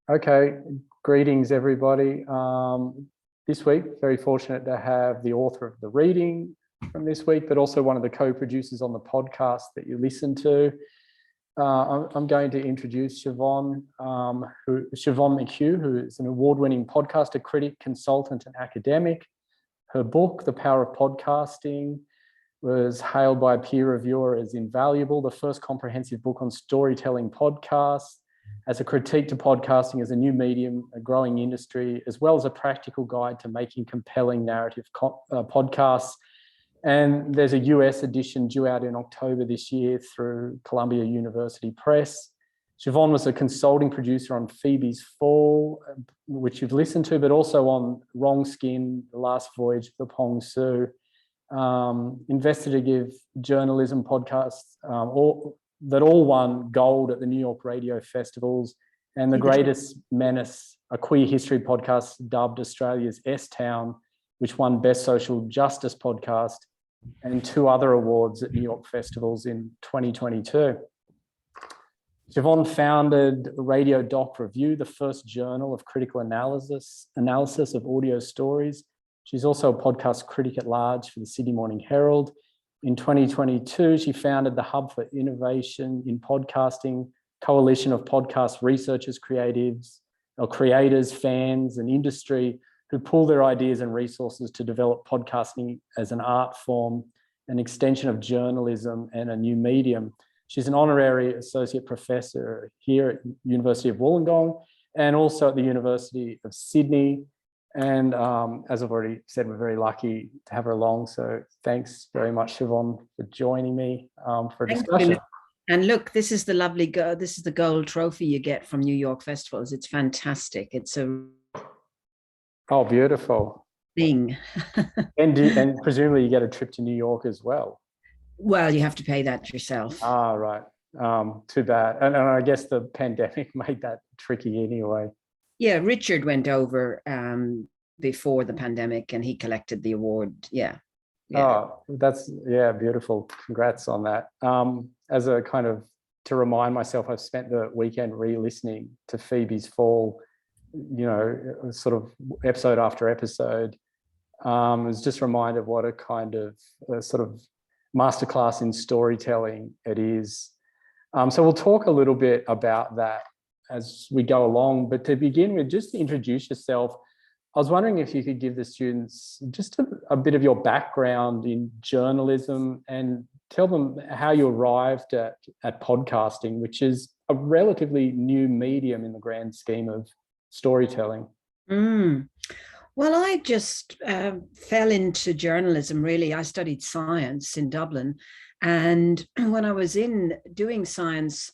Okay, greetings everybody. This week, very fortunate to have the author of the reading from this week, but also one of the co-producers on the podcast that you listen to. I'm going to introduce Siobhan McHugh, who is an award-winning podcaster, critic, consultant, and academic. Her book, The Power of Podcasting, was hailed by a peer reviewer as invaluable, the first comprehensive book on storytelling podcasts, as a critique to podcasting as a new medium, a growing industry, as well as a practical guide to making compelling narrative podcasts. And there's a US edition due out in October this year through Columbia University Press. Siobhan was a consulting producer on Phoebe's Fall, which you've listened to, but also on Wrong Skin, The Last Voyage of the Pong Su. Investigative journalism podcasts, that all won gold at the New York Radio Festivals, and The Greatest Menace, a queer history podcast dubbed Australia's S-Town, which won Best Social Justice Podcast, and 2 other awards at New York Festivals in 2022. Siobhan founded Radio Doc Review, the first journal of critical analysis of audio stories. She's also a podcast critic at large for the Sydney Morning Herald. In 2022, she founded the Hub for Innovation in Podcasting, coalition of podcast researchers, creators, fans, and industry who pool their ideas and resources to develop podcasting as an art form, an extension of journalism, and a new medium. She's an honorary associate professor here at University of Wollongong and also at the University of Sydney. And as I've already said, we're very lucky to have her along. So thanks very much, Siobhan, for joining me for a discussion. And look, this is the lovely this is the gold trophy you get from New York festivals. It's fantastic. It's a beautiful thing. and presumably you get a trip to New York as well. Well, you have to pay that yourself. Ah, right. Too bad. And I guess the pandemic made that tricky anyway. Yeah, Richard went over before the pandemic and he collected the award. Yeah. Oh, that's, beautiful. Congrats on that. As a kind of, to remind myself, I've spent the weekend re-listening to Phoebe's Fall, sort of episode after episode. I was just reminded of what a kind of sort of masterclass in storytelling it is. So we'll talk a little bit about that as we go along, but to begin with, just to introduce yourself, I was wondering if you could give the students just a bit of your background in journalism and tell them how you arrived at podcasting, which is a relatively new medium in the grand scheme of storytelling. Well, I just fell into journalism, really. I studied science in Dublin, and when I was doing science,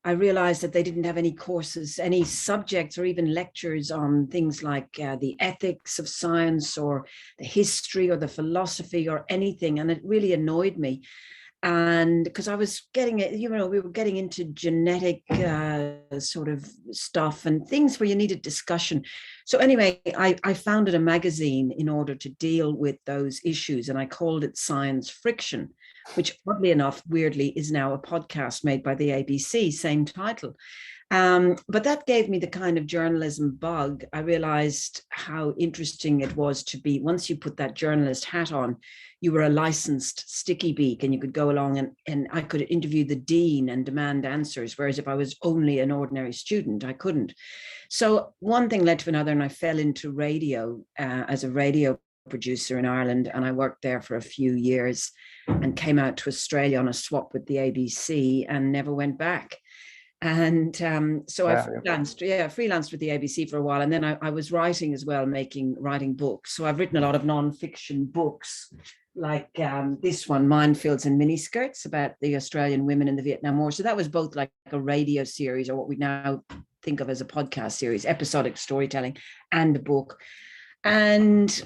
I realized that they didn't have any courses, any subjects or even lectures on things like the ethics of science or the history or the philosophy or anything. And it really annoyed me. And because I was getting it, we were getting into genetic sort of stuff and things where you needed discussion. So anyway, I founded a magazine in order to deal with those issues, and I called it Science Friction, which oddly enough, weirdly, is now a podcast made by the ABC, same title. But that gave me the kind of journalism bug. I realized how interesting it was to be, once you put that journalist hat on, you were a licensed sticky beak and you could go along and I could interview the dean and demand answers. Whereas if I was only an ordinary student, I couldn't. So one thing led to another, and I fell into radio as a radio producer in Ireland. And I worked there for a few years and came out to Australia on a swap with the ABC and never went back. And so I freelanced with the ABC for a while. And then I was writing as well, writing books. So I've written a lot of nonfiction books, like this one, Minefields and Miniskirts, about the Australian women in the Vietnam War. So that was both like a radio series, or what we now think of as a podcast series, episodic storytelling, and a book. And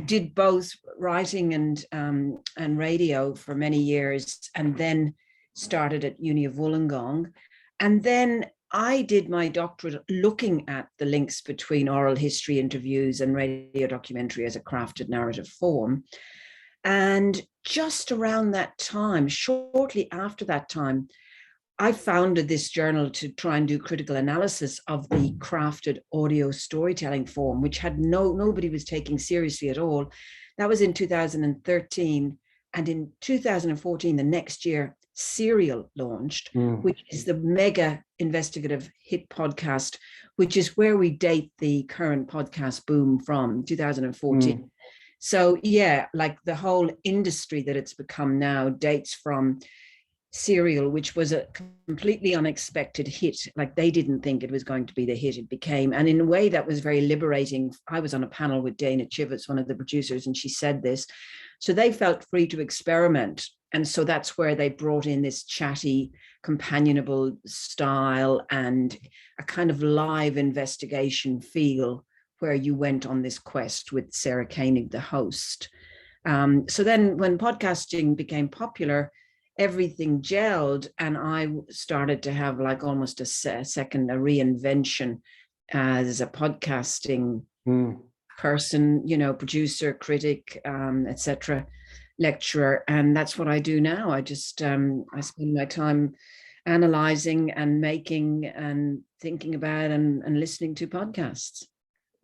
did both writing and radio for many years, and then started at Uni of Wollongong. And then I did my doctorate looking at the links between oral history interviews and radio documentary as a crafted narrative form. And just around that time, shortly after that time, I founded this journal to try and do critical analysis of the crafted audio storytelling form, which had nobody was taking seriously at all. That was in 2013. And in 2014, the next year, Serial launched, which is the mega investigative hit podcast, which is where we date the current podcast boom from 2014. So yeah, like the whole industry that it's become now dates from Serial, which was a completely unexpected hit. Like they didn't think it was going to be the hit it became. And in a way that was very liberating. I was on a panel with Dana Chivets, one of the producers, and she said this. So they felt free to experiment. And so that's where they brought in this chatty, companionable style and a kind of live investigation feel where you went on this quest with Sarah Koenig, the host. So then when podcasting became popular, everything gelled, and I started to have like almost a reinvention as a podcasting person, producer, critic, etc., lecturer. And that's what I do now. I just I spend my time analyzing and making and thinking about and listening to podcasts.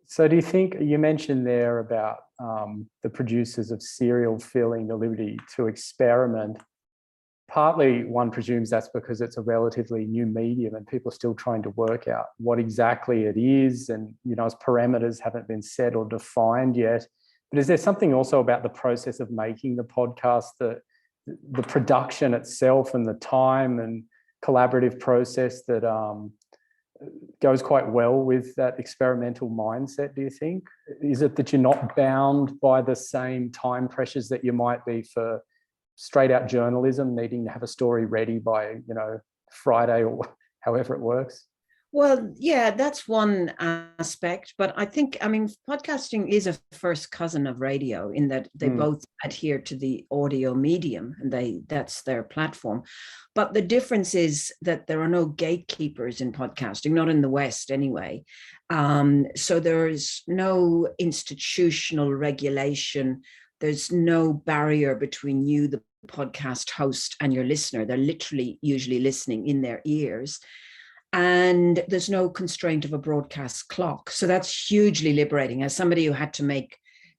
So do you think, you mentioned there about the producers of Serial feeling the liberty to experiment? Partly one presumes that's because it's a relatively new medium and people are still trying to work out what exactly it is, and its parameters haven't been set or defined yet. But is there something also about the process of making the podcast, the production itself and the time and collaborative process that goes quite well with that experimental mindset, do you think? Is it that you're not bound by the same time pressures that you might be for straight out journalism, needing to have a story ready by, Friday or however it works? Well, yeah, that's one aspect. But I think, podcasting is a first cousin of radio in that they both adhere to the audio medium and that's their platform. But the difference is that there are no gatekeepers in podcasting, not in the West anyway. So there's no institutional regulation. There's no barrier between you, the podcast host, and your listener. They're literally usually listening in their ears. And there's no constraint of a broadcast clock. So that's hugely liberating. As somebody who had to make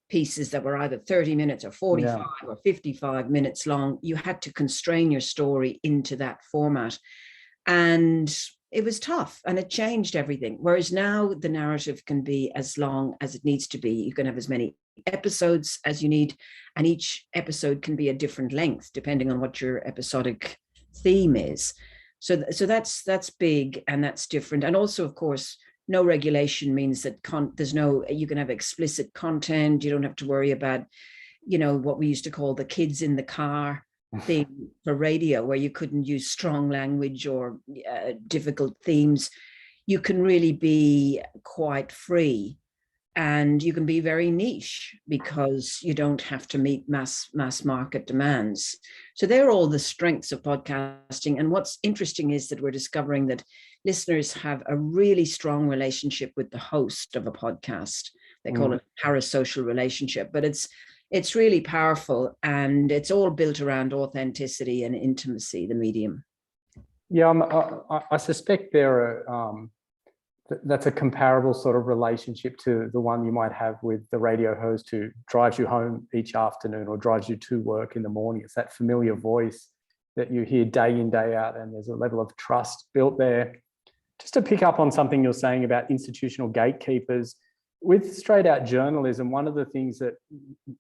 pieces that were either 30 minutes or 45 or 55 minutes long, you had to constrain your story into that format. And it was tough and it changed everything. Whereas now the narrative can be as long as it needs to be. You can have as many episodes as you need, and each episode can be a different length depending on what your episodic theme is. So that's big and that's different. And also, of course, no regulation means that you can have explicit content. You don't have to worry about, what we used to call the kids in the car thing for radio, where you couldn't use strong language or difficult themes. You can really be quite free, and you can be very niche because you don't have to meet mass market demands. So they're all the strengths of podcasting. And what's interesting is that we're discovering that listeners have a really strong relationship with the host of a podcast. They call it a parasocial relationship, but it's really powerful, and it's all built around authenticity and intimacy, the medium. Yeah, I suspect that's a comparable sort of relationship to the one you might have with the radio host who drives you home each afternoon or drives you to work in the morning. It's that familiar voice that you hear day in, day out, and there's a level of trust built there. Just to pick up on something you're saying about institutional gatekeepers, with straight out journalism, one of the things that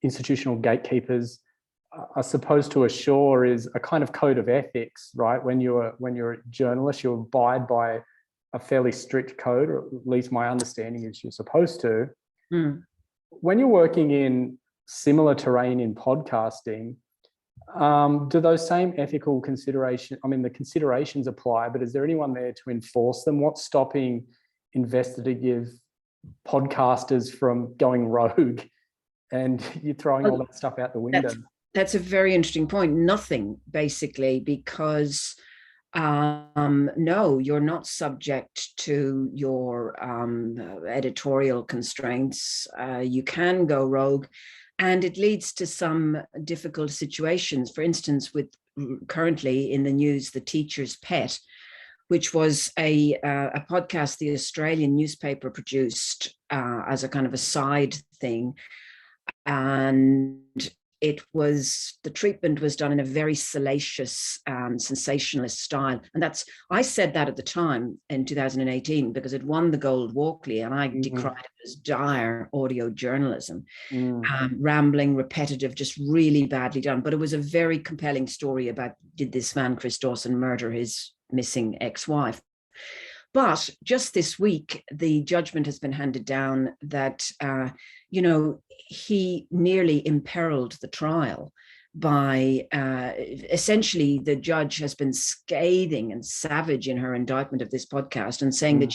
institutional gatekeepers are supposed to assure is a kind of code of ethics, right? When you're a journalist, you abide by a fairly strict code, or at least my understanding is you're supposed to. When you're working in similar terrain in podcasting, do those same ethical considerations, the considerations apply, but is there anyone there to enforce them? What's stopping investigative podcasters from going rogue and you're throwing all that stuff out the window? That's a very interesting point. Nothing, basically, because no, you're not subject to your editorial constraints. You can go rogue. And it leads to some difficult situations. For instance, with currently in the news, The Teacher's Pet, which was a podcast the Australian newspaper produced as a kind of a side thing. And the treatment was done in a very salacious, sensationalist style. And I said that at the time in 2018, because it won the Gold Walkley, and I decried it as dire audio journalism, rambling, repetitive, just really badly done. But it was a very compelling story about, did this man, Chris Dawson, murder his missing ex-wife? But just this week, the judgment has been handed down that, he nearly imperiled the trial by essentially, the judge has been scathing and savage in her indictment of this podcast, and saying that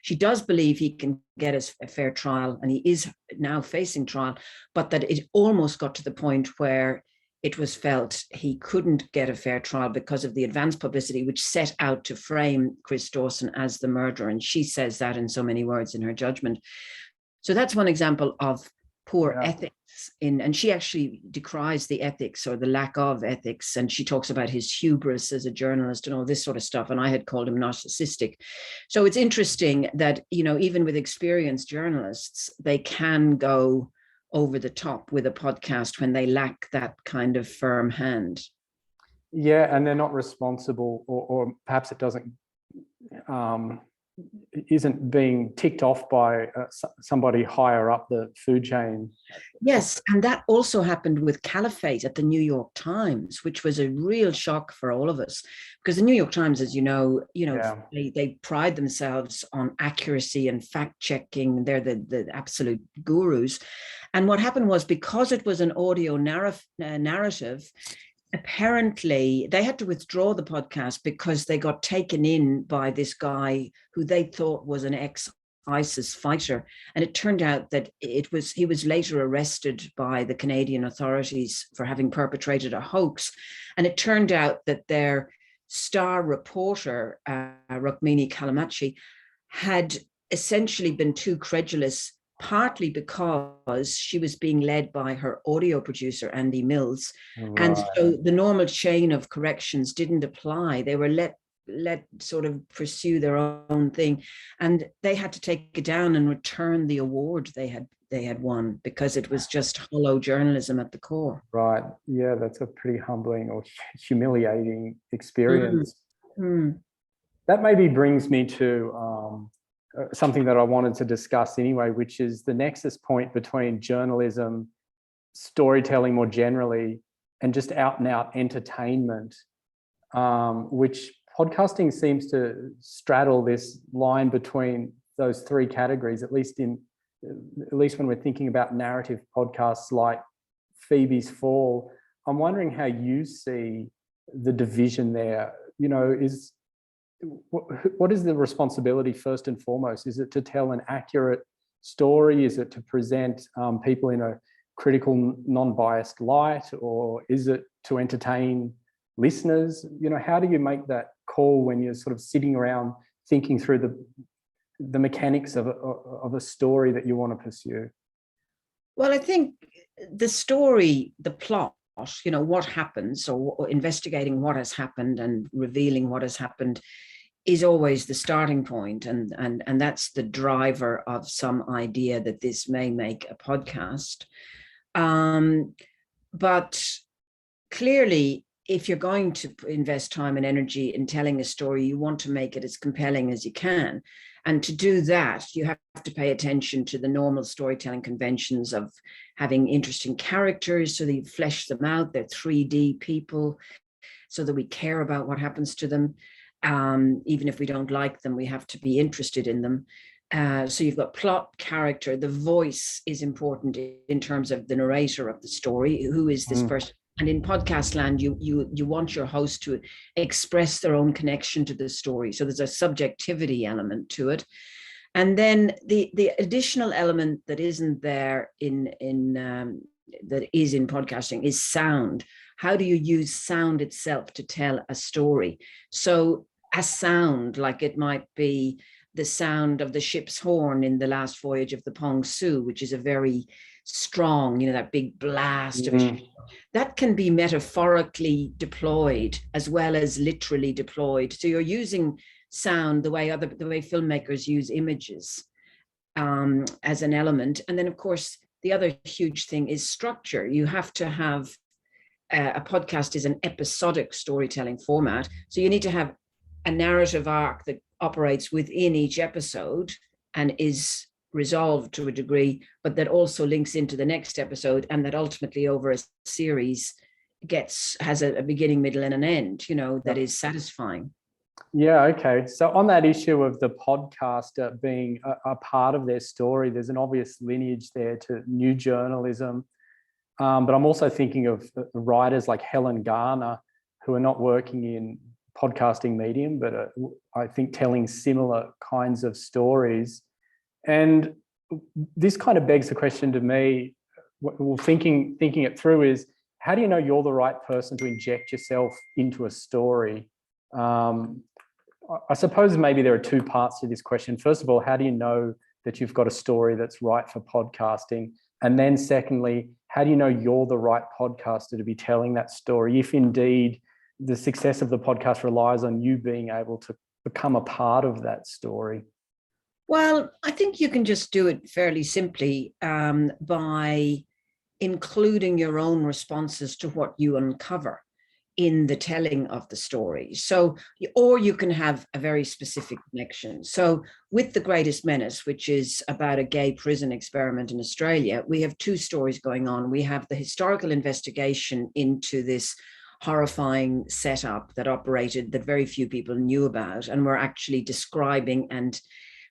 she does believe he can get a fair trial, and he is now facing trial, but that it almost got to the point where it was felt he couldn't get a fair trial because of the advance publicity, which set out to frame Chris Dawson as the murderer. And she says that in so many words in her judgment. So that's one example of poor ethics and she actually decries the ethics or the lack of ethics. And she talks about his hubris as a journalist and all this sort of stuff. And I had called him narcissistic. So it's interesting that, even with experienced journalists, they can go over the top with a podcast when they lack that kind of firm hand. Yeah, and they're not responsible, or perhaps it isn't being ticked off by somebody higher up the food chain. Yes, and that also happened with Caliphate at the New York Times, which was a real shock for all of us, because the New York Times, as you know, they pride themselves on accuracy and fact checking. They're the absolute gurus. And what happened was, because it was an audio narrative, apparently they had to withdraw the podcast because they got taken in by this guy who they thought was an ex-ISIS fighter. And it turned out that he was later arrested by the Canadian authorities for having perpetrated a hoax. And it turned out that their star reporter, Rukmini Callimachi, had essentially been too credulous, partly because she was being led by her audio producer, Andy Mills. Right. And so the normal chain of corrections didn't apply. They were let sort of pursue their own thing. And they had to take it down and return the award they had won, because it was just hollow journalism at the core. Right. Yeah, that's a pretty humbling or humiliating experience. That maybe brings me to something that I wanted to discuss anyway, which is the nexus point between journalism, storytelling more generally, and just out and out entertainment, which podcasting seems to straddle this line between those three categories, at least when we're thinking about narrative podcasts like Phoebe's Fall. I'm wondering how you see the division there. What is the responsibility first and foremost? Is it to tell an accurate story? Is it to present people in a critical, non-biased light? Or is it to entertain listeners? How do you make that call when you're sort of sitting around thinking through the mechanics of a story that you want to pursue? Well, I think the story, the plot, what happens, or investigating what has happened and revealing what has happened, is always the starting point, and that's the driver of some idea that this may make a podcast. But clearly, if you're going to invest time and energy in telling a story, you want to make it as compelling as you can. And to do that, you have to pay attention to the normal storytelling conventions of having interesting characters, so that you flesh them out. They're 3D people, so that we care about what happens to them. Even if we don't like them, we have to be interested in them. So you've got plot, character. The voice is important in terms of the narrator of the story. Who is this person? And in podcast land, you want your host to express their own connection to the story. So there's a subjectivity element to it. And then the additional element that isn't there that is in podcasting is sound. How do you use sound itself to tell a story? So a sound, like it might be the sound of the ship's horn in The Last Voyage of the Pong Su, which is a very strong, that big blast of it. That can be metaphorically deployed as well as literally deployed. So you're using sound the way filmmakers use images as an element. And then, of course, the other huge thing is structure. You have to have a podcast is an episodic storytelling format. So you need to have a narrative arc that operates within each episode and is resolved to a degree, but that also links into the next episode, and that ultimately over a series has a beginning, middle, and an end, that is satisfying. Yeah, okay. So on that issue of the podcaster being a part of their story, there's an obvious lineage there to new journalism. But I'm also thinking of writers like Helen Garner, who are not working in podcasting medium, but I think telling similar kinds of stories. And this kind of begs the question to me, well, thinking it through, is how do you know you're the right person to inject yourself into a story? I suppose maybe there are two parts to this question. First of all, how do you know that you've got a story that's right for podcasting? And then secondly, how do you know you're the right podcaster to be telling that story, if indeed the success of the podcast relies on you being able to become a part of that story? Well, I think you can just do it fairly simply by including your own responses to what you uncover in the telling of the story. So, or you can have a very specific connection. So with The Greatest Menace, which is about a gay prison experiment in Australia, we have two stories going on. We have the historical investigation into this horrifying setup that operated that very few people knew about, and we're actually describing and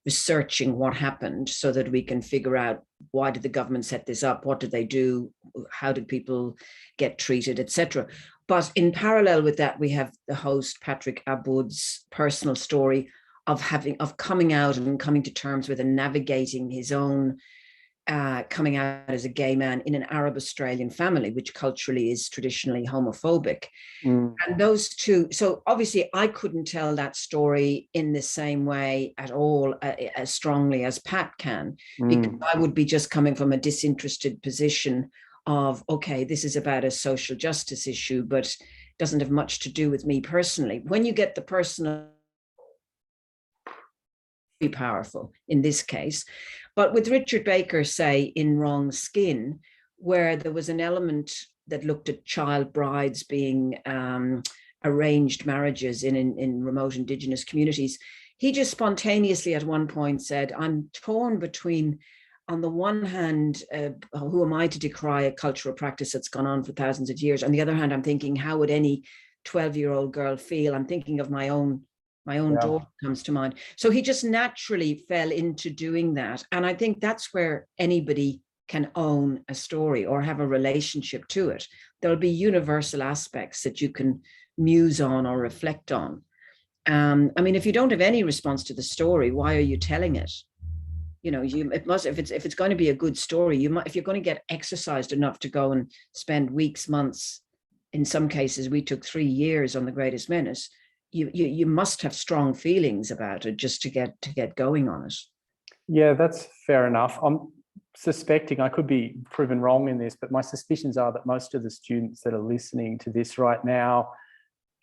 researching what happened so that we can figure out, why did the government set this up? What did they do? How did people get treated, etc. But in parallel with that, we have the host, Patrick Aboud's personal story of coming out and coming to terms with and navigating his own coming out as a gay man in an Arab Australian family, which culturally is traditionally homophobic. And those two, so obviously I couldn't tell that story in the same way at all, as strongly as Pat can, because I would be just coming from a disinterested position of, okay, this is about a social justice issue, but doesn't have much to do with me personally. When you get the personal, be powerful in this case. But with Richard Baker, say, in Wrong Skin, where there was an element that looked at child brides being arranged marriages in remote Indigenous communities, he just spontaneously at one point said, I'm torn between, on the one hand, who am I to decry a cultural practice that's gone on for thousands of years? On the other hand, I'm thinking, how would any 12-year-old girl feel? I'm thinking of my own daughter comes to mind. So he just naturally fell into doing that. And I think that's where anybody can own a story or have a relationship to it. There'll be universal aspects that you can muse on or reflect on. I mean, if you don't have any response to the story, why are you telling it? It must, if it's going to be a good story, if you're going to get exercised enough to go and spend weeks, months, in some cases, we took 3 years on The Greatest Menace, you must have strong feelings about it just to get going on it. Yeah, that's fair enough. I'm suspecting, I could be proven wrong in this, but my suspicions are that most of the students that are listening to this right now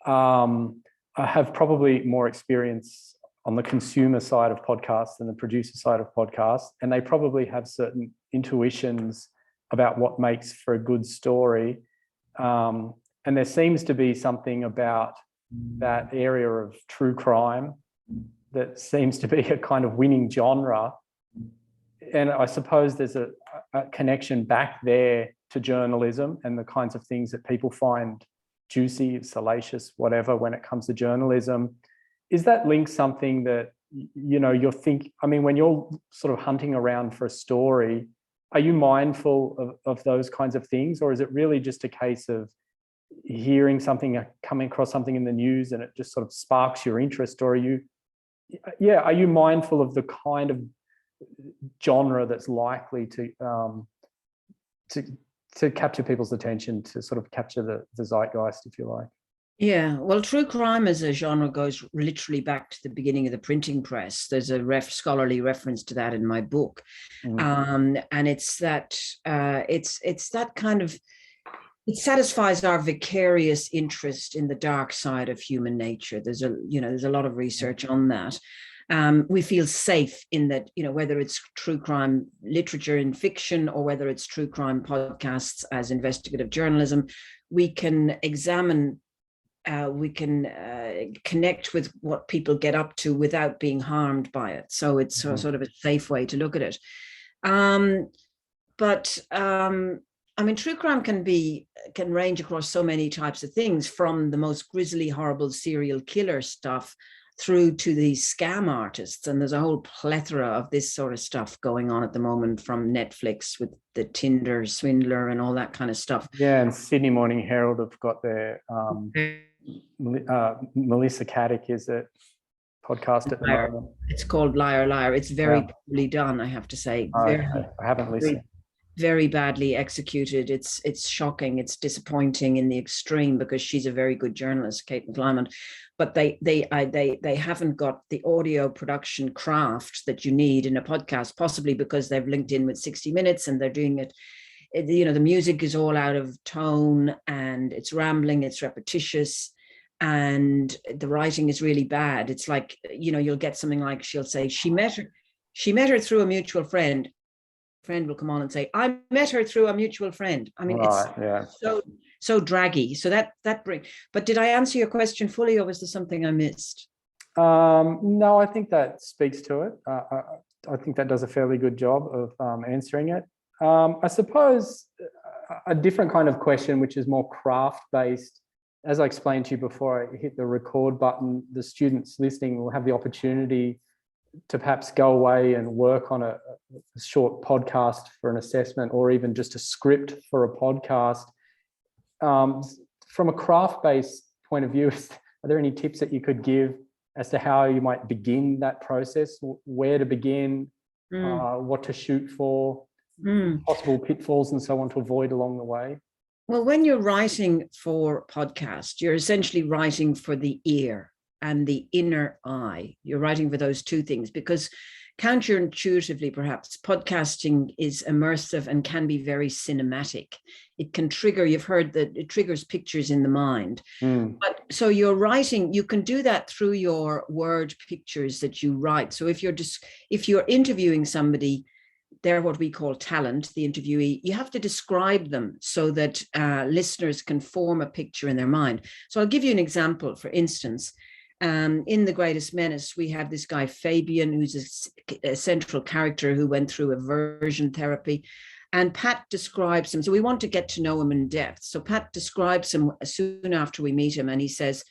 have probably more experience on the consumer side of podcasts than the producer side of podcasts, and they probably have certain intuitions about what makes for a good story. And there seems to be something about that area of true crime that seems to be a kind of winning genre. And I suppose there's a connection back there to journalism and the kinds of things that people find juicy, salacious, whatever, when it comes to journalism. Is that link something that, when you're sort of hunting around for a story, are you mindful of those kinds of things? Or is it really just a case of hearing something, coming across something in the news and it just sort of sparks your interest? Or are you mindful of the kind of genre that's likely to capture people's attention, to sort of capture the zeitgeist, if you like? Yeah, well, true crime as a genre goes literally back to the beginning of the printing press. There's a scholarly reference to that in my book, Mm. and it's that kind of, it satisfies our vicarious interest in the dark side of human nature. There's a lot of research on that. We feel safe in that, whether it's true crime literature in fiction or whether it's true crime podcasts as investigative journalism, we can examine, we can connect with what people get up to without being harmed by it. So it's sort of a safe way to look at it. But I mean, true crime can range across so many types of things, from the most grisly, horrible serial killer stuff through to these scam artists. And there's a whole plethora of this sort of stuff going on at the moment, from Netflix with the Tinder swindler and all that kind of stuff. Yeah, and Sydney Morning Herald have got their Melissa Caddick is it podcast at the moment. It's called Liar Liar. It's very poorly done, I have to say. Okay. I haven't listened. Very badly executed. It's shocking. It's disappointing in the extreme, because she's a very good journalist, Kate McClymont, but they haven't got the audio production craft that you need in a podcast, possibly because they've linked in with 60 Minutes and they're doing it. The music is all out of tone and it's rambling, it's repetitious, and the writing is really bad. It's like, you'll get something like, she'll say she met her through a mutual friend. Friend will come on and say, I met her through a mutual friend. I mean, it's so draggy. So that brings. But did I answer your question fully, or was there something I missed? No, I think that speaks to it. I think that does a fairly good job of answering it. I suppose a different kind of question, which is more craft-based. As I explained to you before I hit the record button, the students listening will have the opportunity to perhaps go away and work on a short podcast for an assessment, or even just a script for a podcast. From a craft-based point of view, are there any tips that you could give as to how you might begin that process, where to begin, what to shoot for, possible pitfalls and so on to avoid along the way? Well, when you're writing for podcast, you're essentially writing for the ear and the inner eye. You're writing for those two things, because counterintuitively, perhaps, podcasting is immersive and can be very cinematic. It can trigger, you've heard that it triggers pictures in the mind. But so you're writing, you can do that through your word pictures that you write. So if you're interviewing somebody, they're what we call talent, the interviewee, you have to describe them so that listeners can form a picture in their mind. So I'll give you an example. For instance, in The Greatest Menace, we have this guy, Fabian, who's a central character who went through aversion therapy. And Pat describes him. So we want to get to know him in depth. So Pat describes him soon after we meet him. And he says,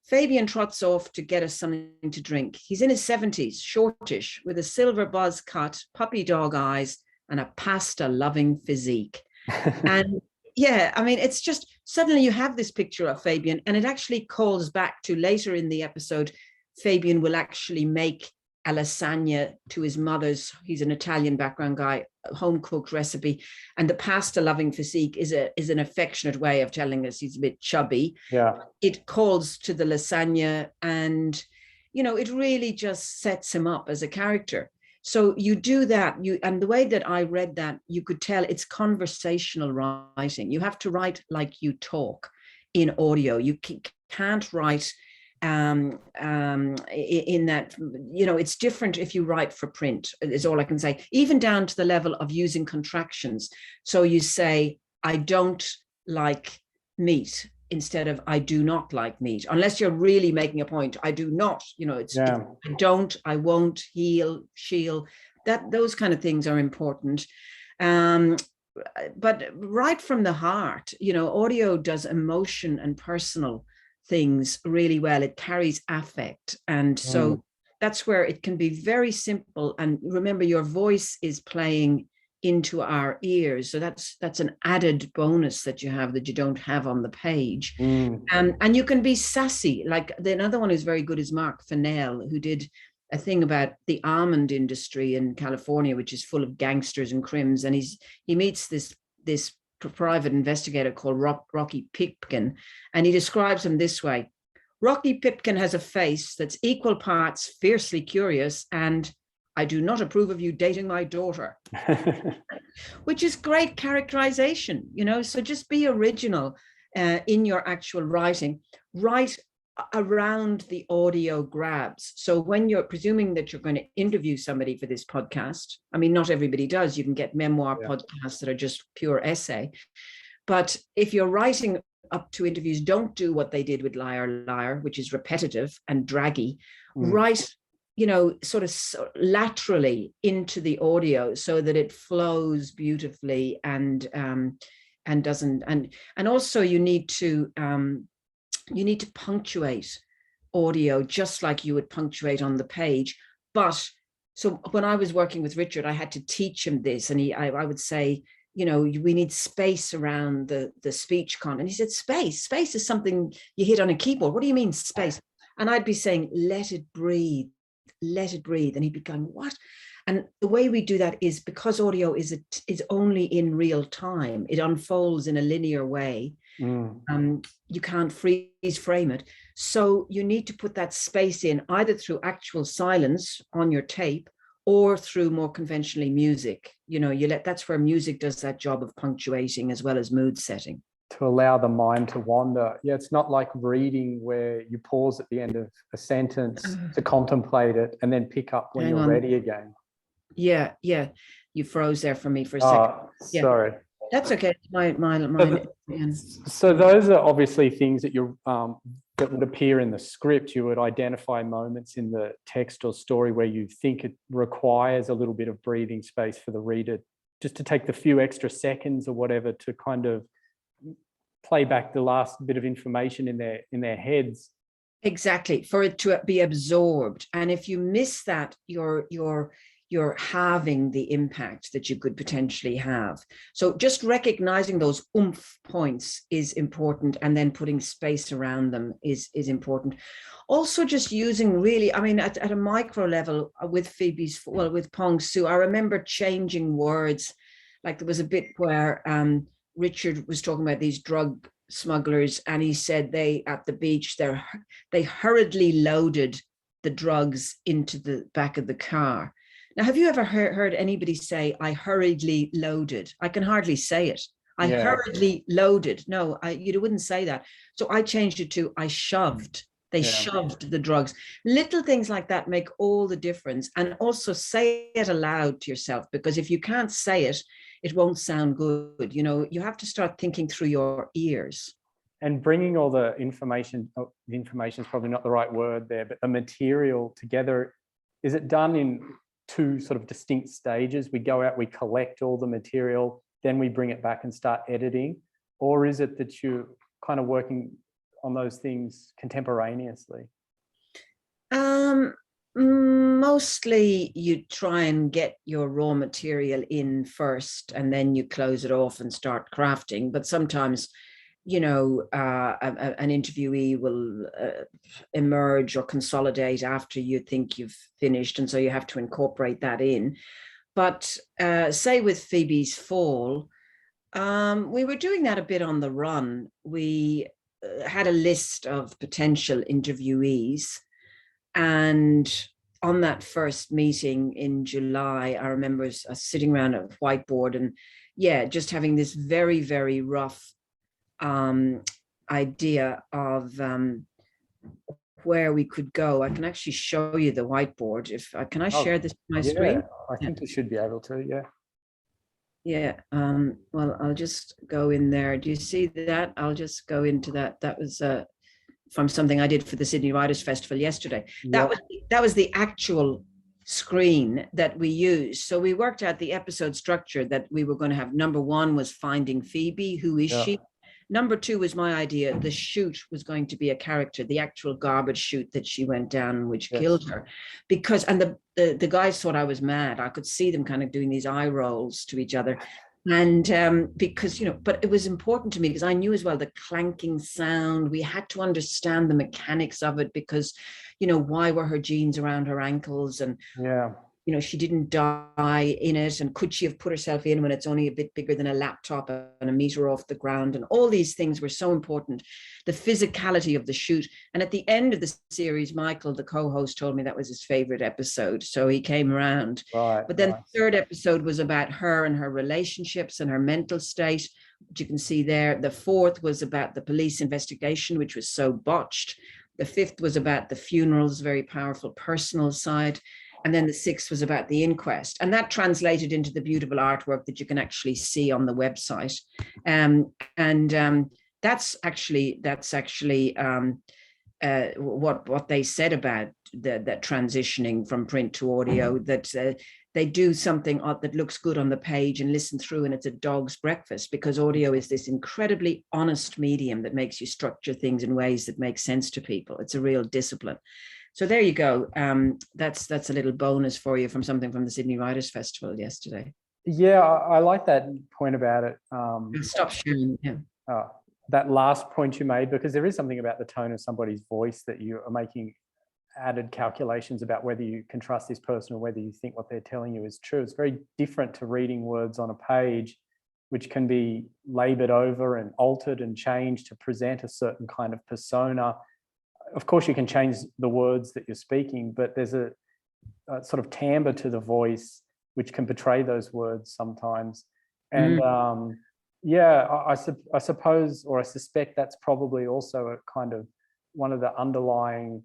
Fabian trots off to get us something to drink. He's in his 70s, shortish, with a silver buzz cut, puppy dog eyes, and a pasta-loving physique. And yeah, I mean, it's just suddenly you have this picture of Fabian, and it actually calls back to later in the episode. Fabian will actually make a lasagna to his mother's, he's an Italian background guy, home cooked recipe. And the pasta loving physique is an affectionate way of telling us he's a bit chubby. Yeah. It calls to the lasagna, and, it really just sets him up as a character. So you do that, and the way that I read that, you could tell it's conversational writing. You have to write like you talk in audio. You can't write in that, it's different if you write for print, is all I can say, even down to the level of using contractions. So you say, I don't like meat, instead of I do not like meat, unless you're really making a point. I do not, it's I don't, I won't, he'll, she'll, those kind of things are important. But right from the heart, audio does emotion and personal things really well. It carries affect. And so that's where it can be very simple. And remember, your voice is playing into our ears. So that's an added bonus that you have that you don't have on the page. And you can be sassy. Like another one who's very good is Mark Fennell, who did a thing about the almond industry in California, which is full of gangsters and crims. And he meets this private investigator called Rocky Pipkin, and he describes him this way. Rocky Pipkin has a face that's equal parts fiercely curious and I do not approve of you dating my daughter, which is great characterization, so just be original in your actual writing. Write around the audio grabs. So when you're presuming that you're going to interview somebody for this podcast, I mean, not everybody does. You can get memoir podcasts that are just pure essay. But if you're writing up to interviews, don't do what they did with Liar, Liar, which is repetitive and draggy. Write, sort of laterally into the audio so that it flows beautifully and doesn't, and also you need to punctuate audio just like you would punctuate on the page. But so when I was working with Richard, I had to teach him this, and I would say, we need space around the speech content. He said, space is something you hit on a keyboard. What do you mean space? And I'd be saying, let it breathe. And he'd be going, what? And the way we do that is because audio is only in real time. It unfolds in a linear way. You can't freeze frame it. So you need to put that space in either through actual silence on your tape or through more conventionally music. That's where music does that job of punctuating as well as mood setting. To allow the mind to wander. Yeah, it's not like reading where you pause at the end of a sentence to contemplate it and then pick up when you're ready again. Yeah. You froze there for me for a second. Sorry. That's okay. So those are obviously things that that would appear in the script. You would identify moments in the text or story where you think it requires a little bit of breathing space for the reader, just to take the few extra seconds or whatever to kind of play back the last bit of information in their heads. Exactly, for it to be absorbed. And if you miss that, you're halving the impact that you could potentially have. So just recognizing those oomph points is important, and then putting space around them is important. Also, just using really, I mean, at a micro level with with Pong Su, I remember changing words. Like there was a bit where Richard was talking about these drug smugglers, and he said at the beach they hurriedly loaded the drugs into the back of the car. Now, have you ever heard anybody say, I hurriedly loaded? I can hardly say it. I hurriedly loaded. No, you wouldn't say that. So I changed it to I shoved. They shoved the drugs. Little things like that make all the difference. And also say it aloud to yourself, because if you can't say it, it won't sound good. You have to start thinking through your ears. And bringing all the information is probably not the right word there, but the material together, is it done in two sort of distinct stages? We go out, we collect all the material, then we bring it back and start editing? Or is it that you're kind of working on those things contemporaneously? Mostly you try and get your raw material in first, and then you close it off and start crafting. But sometimes, an interviewee will emerge or consolidate after you think you've finished, and so you have to incorporate that in. But say with Phoebe's Fall, we were doing that a bit on the run. We had a list of potential interviewees, and on that first meeting in July, I remember us sitting around a whiteboard and just having this very, very rough idea of where we could go. I can actually show you the whiteboard. Can I share this on my screen? I think you should be able to, well, I'll just go in there. Do you see that? I'll just go into that. That was from something I did for the Sydney Writers' Festival yesterday. That was the actual screen that we used. So we worked out the episode structure that we were going to have. Number one was finding Phoebe. Who is she? Number two was my idea. The chute was going to be a character, the actual garbage chute that she went down, which killed her. And the guys thought I was mad. I could see them kind of doing these eye rolls to each other. And because, but it was important to me because I knew as well the clanking sound. We had to understand the mechanics of it because, why were her jeans around her ankles? And she didn't die in it, and could she have put herself in when it's only a bit bigger than a laptop and a meter off the ground, and all these things were so important. The physicality of the shoot. And at the end of the series, Michael, the co-host, told me that was his favorite episode, so he came around. Right, but then nice. The third episode was about her and her relationships and her mental state, which you can see there. The fourth was about the police investigation, which was so botched. The fifth was about the funerals, very powerful personal side. And then the sixth was about the inquest. And that translated into the beautiful artwork that you can actually see on the website. That's actually what they said about that transitioning from print to audio, that they do something that looks good on the page and listen through, and it's a dog's breakfast, because audio is this incredibly honest medium that makes you structure things in ways that make sense to people. It's a real discipline. So there you go. That's a little bonus for you from something from the Sydney Writers' Festival yesterday. Yeah, I like that point about it. Stop sharing. Yeah. That last point you made, because there is something about the tone of somebody's voice that you are making added calculations about whether you can trust this person or whether you think what they're telling you is true. It's very different to reading words on a page, which can be labored over and altered and changed to present a certain kind of persona. Of course, you can change the words that you're speaking, but there's a sort of timbre to the voice which can betray those words sometimes. And I suppose, or I suspect that's probably also a kind of one of the underlying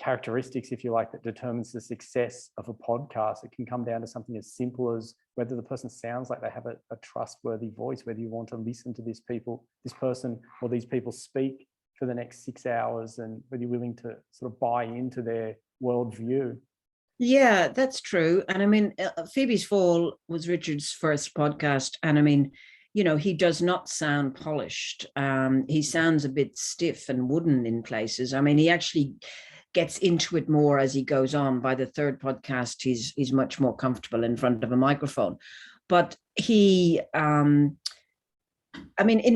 characteristics, if you like, that determines the success of a podcast. It can come down to something as simple as whether the person sounds like they have a trustworthy voice, whether you want to listen to this person or these people speak for the next 6 hours, and whether you're willing to sort of buy into their worldview. Yeah, that's true. And I mean, Phoebe's Fall was Richard's first podcast. And I mean, he does not sound polished. He sounds a bit stiff and wooden in places. I mean, he actually gets into it more as he goes on. By the third podcast, he's much more comfortable in front of a microphone. But he, in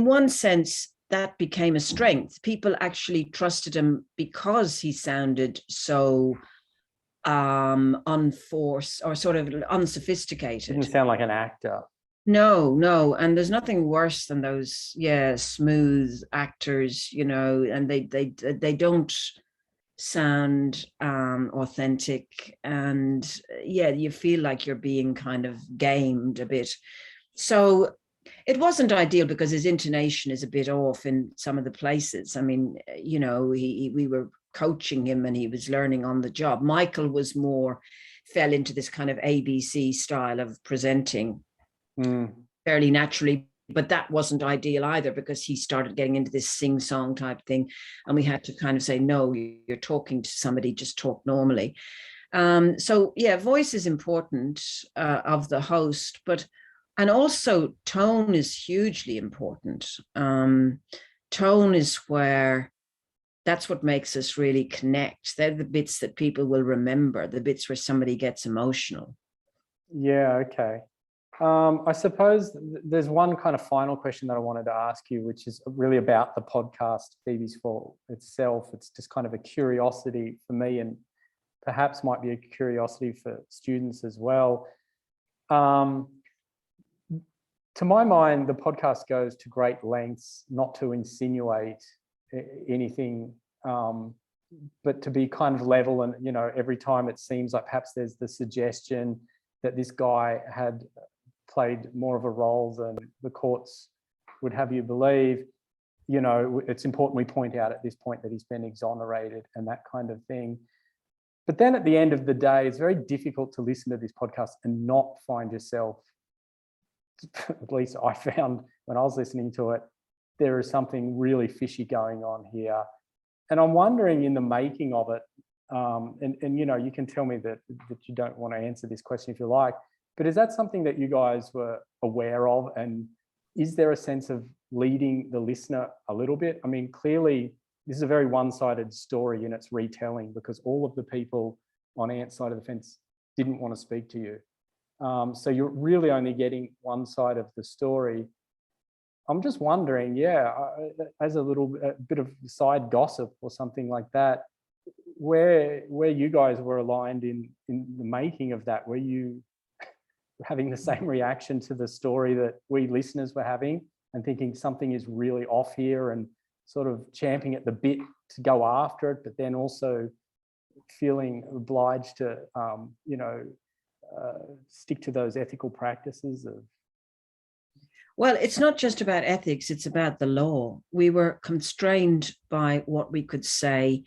one sense, that became a strength. People actually trusted him because he sounded so unforced or sort of unsophisticated. Didn't sound like an actor. No, and there's nothing worse than those smooth actors, and they don't sound authentic, and you feel like you're being kind of gamed a bit. So it wasn't ideal because his intonation is a bit off in some of the places. I mean, we were coaching him and he was learning on the job. Michael fell into this kind of ABC style of presenting fairly naturally, but that wasn't ideal either, because he started getting into this sing-song type thing, and we had to kind of say, no, you're talking to somebody, just talk normally. Voice is important of the host, and also tone is hugely important. Tone is that's what makes us really connect. They're the bits that people will remember, the bits where somebody gets emotional. Yeah, okay. I suppose there's one kind of final question that I wanted to ask you, which is really about the podcast Phoebe's Fall itself. It's just kind of a curiosity for me, and perhaps might be a curiosity for students as well. To my mind, the podcast goes to great lengths not to insinuate anything, but to be kind of level. And, every time it seems like perhaps there's the suggestion that this guy had played more of a role than the courts would have you believe. It's important we point out at this point that he's been exonerated and that kind of thing. But then at the end of the day, it's very difficult to listen to this podcast and not find yourself, at least I found when I was listening to it, there is something really fishy going on here. And I'm wondering, in the making of it, and you can tell me that you don't want to answer this question if you like, but is that something that you guys were aware of? And is there a sense of leading the listener a little bit? I mean, clearly this is a very one-sided story in its retelling, because all of the people on Ant's side of the fence didn't want to speak to you. So you're really only getting one side of the story. I'm just wondering, as a little bit of side gossip or something like that, where you guys were aligned in the making of that, were you having the same reaction to the story that we listeners were having and thinking something is really off here and sort of champing at the bit to go after it, but then also feeling obliged to, stick to those ethical practices of? Well, it's not just about ethics, it's about the law. We were constrained by what we could say,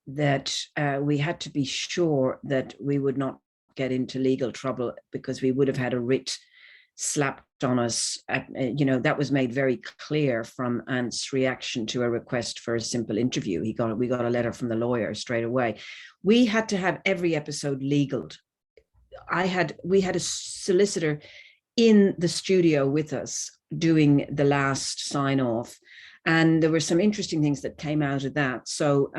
that we had to be sure that we would not get into legal trouble because we would have had a writ slapped on us. That was made very clear from Ant's reaction to a request for a simple interview. We got a letter from the lawyer straight away. We had to have every episode legaled. We had a solicitor in the studio with us doing the last sign off, and there were some interesting things that came out of that. So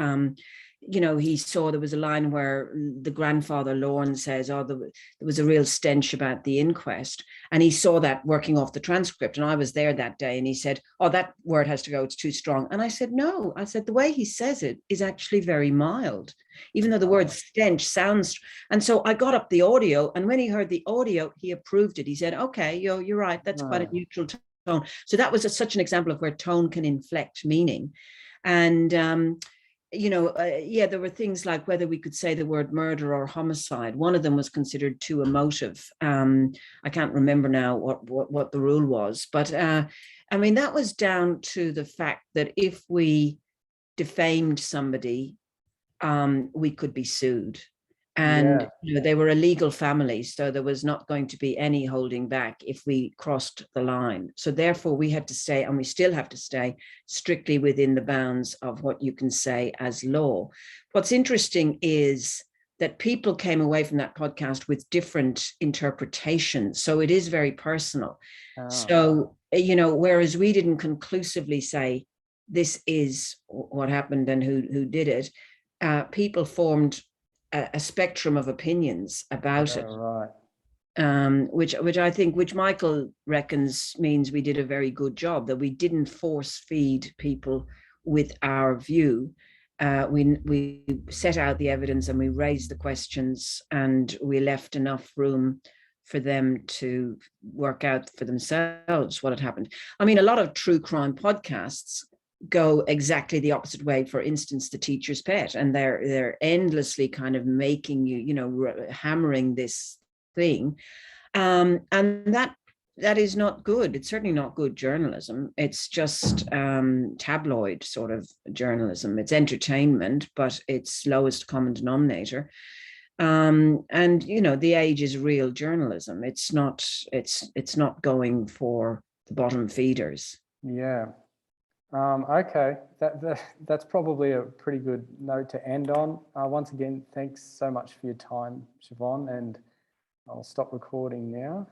he saw there was a line where the grandfather Lorne says, there was a real stench about the inquest, and he saw that working off the transcript, and I was there that day, and he said, that word has to go, it's too strong. And I said, no, I said, the way he says it is actually very mild, even though the word stench sounds. And so I got up the audio, and when he heard the audio, he approved it. He said, okay, you're right, that's quite a neutral tone. So that was such an example of where tone can inflect meaning. And there were things like whether we could say the word murder or homicide. One of them was considered too emotive. I can't remember now what the rule was, but that was down to the fact that if we defamed somebody, we could be sued. And they were a legal family, so there was not going to be any holding back if we crossed the line. So therefore we had to stay, and we still have to stay, strictly within the bounds of what you can say as law. What's interesting is that people came away from that podcast with different interpretations. So it is very personal. So, whereas we didn't conclusively say this is what happened and who did it, people formed a spectrum of opinions about it. Right. Which I think, which Michael reckons means we did a very good job, that we didn't force feed people with our view. We set out the evidence and we raised the questions, and we left enough room for them to work out for themselves what had happened. A lot of true crime podcasts go exactly the opposite way. For instance, The Teacher's Pet, and they're endlessly kind of making you, hammering this thing, and that is not good. It's certainly not good journalism. It's just tabloid sort of journalism. It's entertainment, but it's lowest common denominator. And the age is real journalism. It's not going for the bottom feeders. Yeah. Okay, that's probably a pretty good note to end on. Once again, thanks so much for your time, Siobhan, and I'll stop recording now.